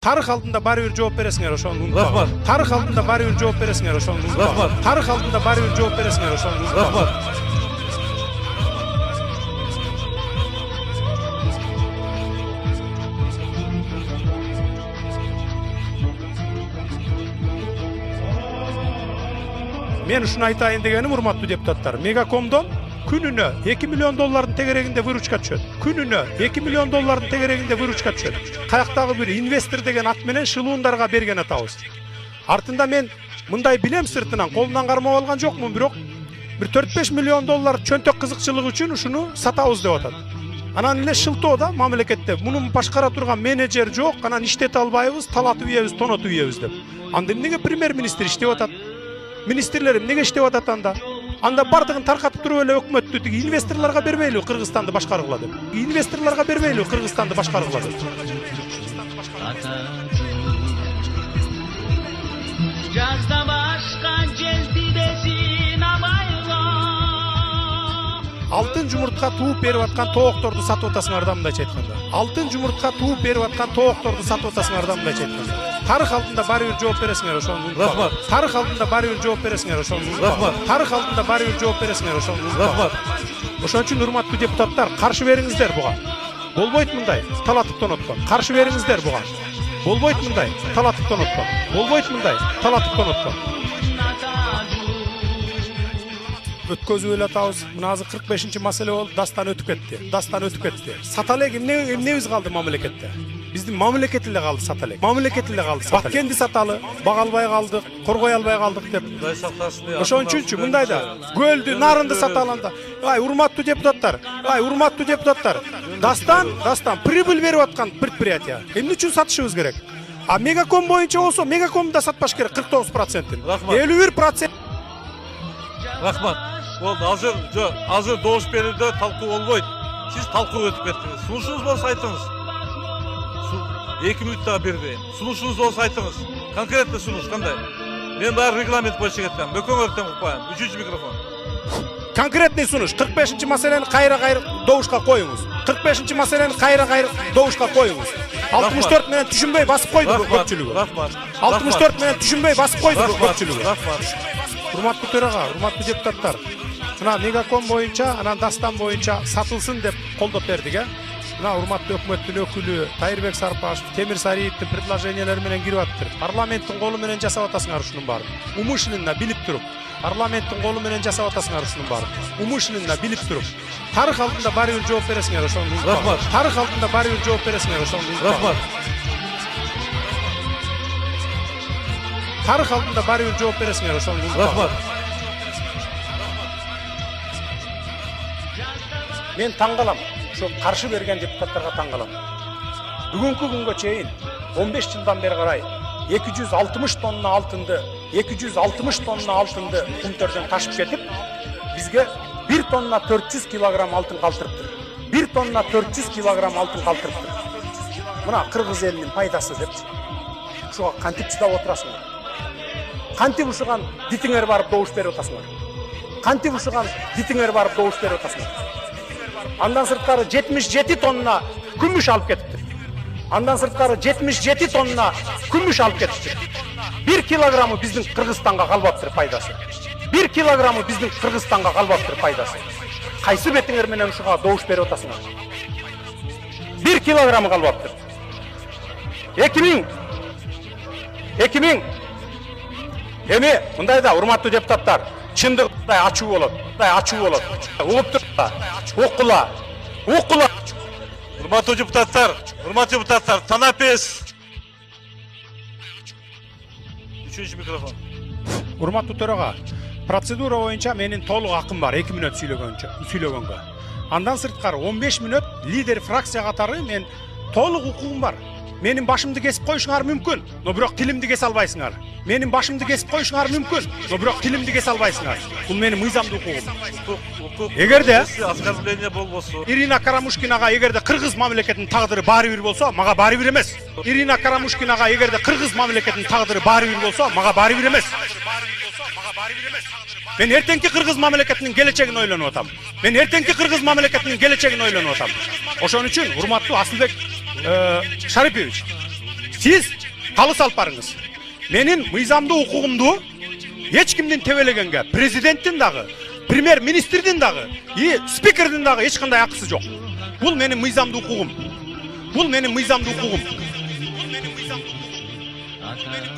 Тарых алдында бары бир жооп бересиңер, ошону унутпагыла. Рахмат. Тарых алдында бары бир жооп бересиңер, ошону унутпагыла. Рахмат. Тарых алдында бары бир жооп бересиңер, ошону унутпагыла. Рахмат. Мен ушуну айтайын дегеним, урматтуу депутаттар, Мегакомдон күнүнө 2 миллион доллардын тегерегинде выручка түшөт. Күнүнө 2 миллион доллардын тегерегинде выручка түшөт. Каяктагы бир инвестор деген ат менен шылуундарга берген атабыз. Артында мен мындай билем сыртынан, колунан кармап алган жокмун, бирок бир 4-5 миллион доллар чөнтөк кызыкчылык үчүн ушуну сатабыз деп атат. Анан эле шылтоо да мамлекетте мунун башкара турган менеджер жок, анан иштете албайбыз, талатып ийебиз, тонотуп ийебиз деп. Анда эмнеге премьер-министр иштеп атат? Министрлер эмнеге иштеп атат анда? Анда бардыгын таркатып туруп эле өкмөттү тиги инвесторлорго бербейлби Кыргызстанды башкаргыла деп. Инвесторлорго бербейлби Кыргызстанды башкаргыла деп. Жазда башкан желтибесин абайла. Алтын жумуртка тууп берип аткан тоокторду сатып атасыңар да мындайча айтканда. Алтын жумуртка тууп берип аткан тоокторду сатып атасыңар да мындайча айтканда. Тарых алдында бары бир жооп бересиңер, ошону унутпагыла. Рахмат. Тарых алдында бары бир жооп бересиңер, ошону унутпагыла. Рахмат. Тарых алдында бары бир жооп бересиңер, ошону унутпагыла. Рахмат. Ошон үчүн урматтуу депутаттар, каршы бериңиздер буга. Болбойт мындай, талатып тоноткон. Каршы бериңиздер буга. Болбойт мындай, талатып тоноткон. Болбойт мындай, талатып тоноткон. Өткөзүп эле атабыз. Мына азыр 45-чи маселе болуп, дастан өтүп кетти. Дастан өтүп кетти. Сата элек эмнебиз калды мамлекетте? Биздин мамлекет эле калды сата элек. Мамлекет эле калды сата элек. Баккенди саталы, бага албай калдык, коргой албай калдык деп. Кудай сактасын. Ошон үчүнчү мындай да көлдү, нарынды сата алганда. Ай, урматтуу депутаттар. Ай, урматтуу депутаттар. Дастан прибыль берип аткан предприятие. Эмне үчүн сатышыбыз керек? А Мегаком боюнча болсо, Мегакомду да сатпаш керек 49%. Рахмат. 51%. Рахмат. Болду, азыр добуш берүүдө талкуу болбойт. Сиз талкуу өтүп кеттиңиз. Сунушуңуз болсо айтыңыз. 2 мүнөт дагы бербейм. Сунушуңуз болсо айтыңыз. Конкретный сунуш кандай? Мен баары регламент боюнча кеттим. Бөкөңөрдөн курпайм. 3-үncü микрофон. Конкретный сунуш. 45-чи маселени кайра добушка коюңуз. 45-чи маселени кайра добушка коюңуз. 64 менен түшүнбөй басып койду көпчүлүгү. Рахмат. 64 менен түшүнбөй басып койду көпчүлүгү. Рахмат. Урматтуу төрага, урматтуу депутаттар. Мына Мегаком боюнча, анан Дастан боюнча сатылсын деп колдоп бердик, э? Мына урматтуу өкмөттүн өкүлү Тайырбек Сарпашев, Темир Сариевдин предложениялары менен кирип атыптыр. Парламенттин колу менен жасап атасыңар ушунун баарын. Умышленно билип туруп, парламенттин колу менен жасап атасыңар ушунун баарын. Умышленно билип туруп. Тарых алдында бары бир жооп бересиңер, ошону унутпагыла. Рахмат. Тарых алдында бары бир жооп бересиңер, ошону унутпагыла. Рахмат. Тарых алдында бары бир жооп бересиңер, ошону унутпагыла. Рахмат. Мен таң калам. Ошо каршы берген депутаттарга таң калам. Бүгүнкү күнгө чейин 15 жылдан бери карай 260 тонна алтынды кумтөрдөн ташып кетип, бизге 1 тонна 400 килограмм алтын калтырыптыр. 1 тонна 400 килограмм алтын калтырыптыр. Мына кыргыз элинин пайдасы деп. Ушуга кантип чыдап отурасыңар? Кантип ушуган дитиңер барып добуш берип атасыңар? Кантип ушуган дитиңер барып добуш берип атасыңар? Андан сырткары 77 тонна күмүш алып кетиптир. Андан сырткары 77 тонна күмүш алып кетиптир. 1 килограммы биздин Кыргызстанга калбаптыр пайдасы. 1 килограммы биздин Кыргызстанга калбаптыр пайдасы. Кайсы бетиңер менен ушуга добуш берип атасыңар? 1 килограммы калбаптыр. 2000 Эми мындай да урматтуу депутаттар, чындык мындай ачуу болот. Угуп туруп, укула. Урматтуу депутаттар, танапес. 3-cü микрофон. Урматтуу төрага, процедура боюнча менин толук акым бар 2 мүнөт сүйлөгөнгө. Андан сырткары 15 мүнөт лидер фракция катары мен толук укугум бар. Менин башымды кесип коюшуңар мүмкүн, но бирок тилимди кесе албайсыңар. Менин башымды кесип коюшуңар мүмкүн, но бирок тилимди кесе албайсыңар. Бул менин мыйзамдуу укугум. Эгерде оскорбление болбосо, Ирина Карамушкинага эгерде кыргыз мамлекетинин тагдыры баары бир болсо, мага баары бир эмес. Ирина Карамушкинага эгерде кыргыз мамлекетинин тагдыры баары бир болсо, мага баары бир эмес. Мен эртеңки кыргыз мамлекетинин келечегин ойлонуп атам. Ошон үчүн урматтуу Асылбек Шарипович, Siz kalыс alып barыңыз. Menin mıyzamdı hukukumdu hiç kimden tevelegenge, prezidentin dağı, premier ministrdin dağı, spikerdin dağı hiç kanday hakkısı yok. Bul menin mıyzamdı hukukum. Bul menin mıyzamdı hukukum. Ata